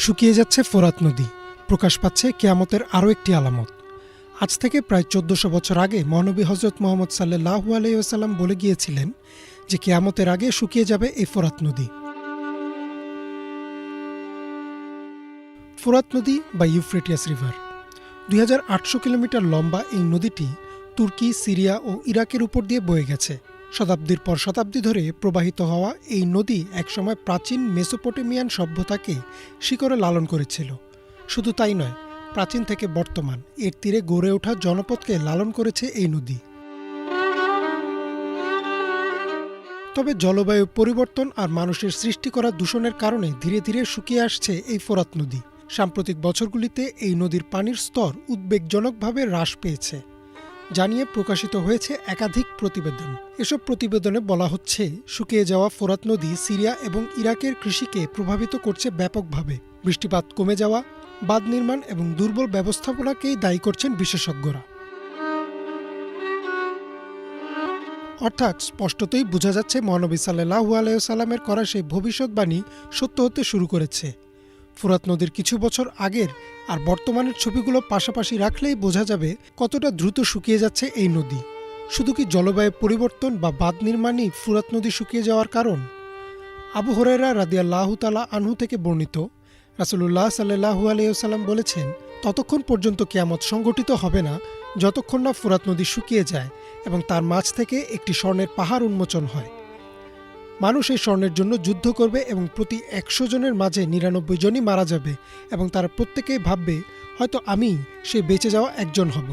শুকিয়ে যাচ্ছে ফোরাত নদী, প্রকাশ পাচ্ছে কিয়ামতের আরও একটি আলামত। আজ থেকে প্রায় ১৪০০ বছর আগে মহানবী হজরত মুহাম্মদ সাল্লাল্লাহু আলাইহি ওয়াসাল্লাম বলে গিয়েছিলেন যে কিয়ামতের আগে শুকিয়ে যাবে এই ফোরাত নদী। ফোরাত নদী বা ইউফ্রেটিয়াস রিভার ২৮০০ কিলোমিটার লম্বা এই নদীটি তুর্কি, সিরিয়া ও ইরাকের উপর দিয়ে বয়ে গেছে। শতাব্দীর পর শতাব্দী ধরে প্রবাহিত হওয়া এই নদী একসময় প্রাচীন মেসোপটেমিয়ান সভ্যতাকে শিকড়ে লালন করেছিল। শুধু তাই নয়, প্রাচীন থেকে বর্তমান এর তীরে গড়ে ওঠা জনপদকে লালন করেছে এই নদী। তবে জলবায়ু পরিবর্তন আর মানুষের সৃষ্টি করা দূষণের কারণে ধীরে ধীরে শুকিয়ে আসছে এই ফোরাত নদী। সাম্প্রতিক বছরগুলিতে এই নদীর পানির স্তর উদ্বেগজনকভাবে হ্রাস পেয়েছে, জানিয়ে প্রকাশিত হয়েছে একাধিক প্রতিবেদন। এসব প্রতিবেদনে বলা হচ্ছে, শুকিয়ে যাওয়া ফোরাত নদী সিরিয়া এবং ইরাকের কৃষিকে প্রভাবিত করছে ব্যাপকভাবে। বৃষ্টিপাত কমে যাওয়া, বাঁধ নির্মাণ এবং দুর্বল ব্যবস্থাপনাকেই দায়ী করছেন বিশেষজ্ঞরা। অর্থাৎ স্পষ্টতই বোঝা যাচ্ছে মহানবী সাল্লাল্লাহু আলাইহি ওয়াসাল্লামের করা সেই ভবিষ্যৎবাণী সত্য হতে শুরু করেছে। ফোরাত নদীর কিছু বছর আগের আর বর্তমানের ছবিগুলো পাশাপাশি রাখলেই বোঝা যাবে কতটা দ্রুত শুকিয়ে যাচ্ছে এই নদী। শুধু কি জলবায়ু পরিবর্তন বা বাঁধ নির্মাণই ফোরাত নদী শুকিয়ে যাওয়ার কারণ? আবু হুরায়রা রাদিয়াল্লাহু তাআলা আনহু থেকে বর্ণিত, রাসূলুল্লাহ সাল্লাল্লাহু আলাইহি ওয়াসাল্লাম বলেছেন, ততক্ষণ পর্যন্ত কিয়ামত সংঘটিত হবে না যতক্ষণ না ফোরাত নদী শুকিয়ে যায় এবং তার মাঝ থেকে একটি স্বর্ণের পাহাড় উন্মোচন হয়। মানুষ এই স্বর্ণের জন্য যুদ্ধ করবে এবং প্রতি ১০০ জনের মাঝে ৯৯ জনই মারা যাবে এবং তারা প্রত্যেকেই ভাববে, হয়তো আমি সেই বেঁচে যাওয়া একজন হব।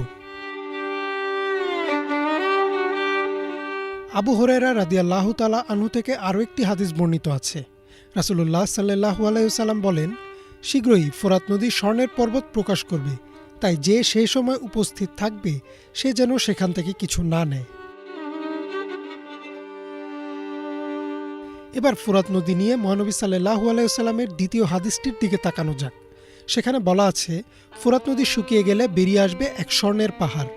আবু হুরায়রা রাদিয়াল্লাহু তাআলা আনহু থেকে আরও একটি হাদিস বর্ণিত আছে। রাসূলুল্লাহ সাল্লাল্লাহু আলাইহি ওয়াসাল্লাম বলেন, শীঘ্রই ফোরাত নদী স্বর্ণের পর্বত প্রকাশ করবে, তাই যে সেই সময় উপস্থিত থাকবে সে যেন সেখান থেকে কিছু না নেয়। এবার ফোরাত নদী নিয়ে মহানবী সাল্লাল্লাহু আলাইহি ওয়াসাল্লামের দ্বিতীয় হাদিসটির দিকে তাকানো যাক। সেখানে বলা আছে, ফোরাত নদী শুকিয়ে গেলে বেরিয়ে আসবে এক স্বর্ণের পাহাড়,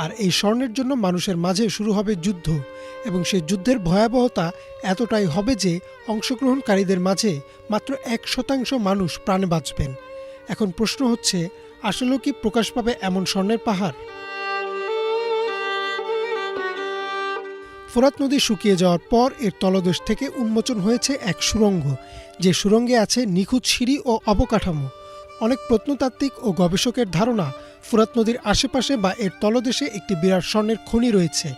আর এই স্বর্ণের জন্য মানুষের মাঝে শুরু হবে যুদ্ধ এবং সেই যুদ্ধের ভয়াবহতা এতটাই হবে যে অংশগ্রহণকারীদের মাঝে মাত্র ১% মানুষ প্রাণে বাঁচবেন। এখন প্রশ্ন হচ্ছে, আসলেও কি প্রকাশ পাবে এমন স্বর্ণের পাহাড়? ফোরাত নদী শুকিয়ে যাওয়ার পর এর তলদেশ থেকে উন্মোচন হয়েছে এক সুড়ঙ্গ, যে সুড়ঙ্গে আছে নিখুঁত সিঁড়ি ও অবকাঠামো। অনেক প্রত্নতাত্ত্বিক ও গবেষকের ধারণা, ফোরাত নদীর আশেপাশে বা এর তলদেশে একটি বিরাট স্বর্ণের খনি রয়েছে।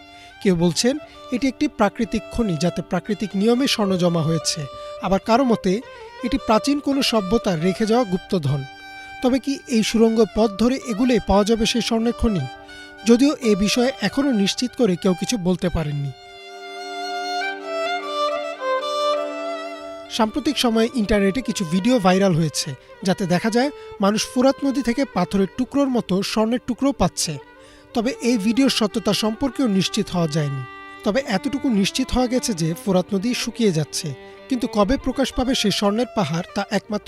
কেউ বলছেন এটি একটি প্রাকৃতিক খনি, যাতে প্রাকৃতিক নিয়মে স্বর্ণ জমা হয়েছে। আবার কারো মতে এটি প্রাচীন কোনো সভ্যতার রেখে যাওয়া গুপ্তধন। তবে কি এই সুড়ঙ্গ পথ ধরে এগুলে পাওয়া যাবে সেই স্বর্ণের খনি? যদিও এ বিষয়ে এখনও নিশ্চিত করে কেউ কিছু বলতে পারেননি। সাম্প্রতিক সময়ে ইন্টারনেটে কিছু ভিডিও ভাইরাল হয়েছে, যাতে দেখা যায় মানুষ ফোরাত নদী থেকে পাথরের টুকরোর মতো স্বর্ণের টুকরো পাচ্ছে। তবে এই ভিডিওর সত্যতা সম্পর্কেও নিশ্চিত হওয়া যায়নি। তবে এতটুকু নিশ্চিত হওয়া গেছে যে ফোরাত নদী শুকিয়ে যাচ্ছে, কিন্তু কবে প্রকাশ পাবে সেই স্বর্ণের পাহাড় তা একমাত্র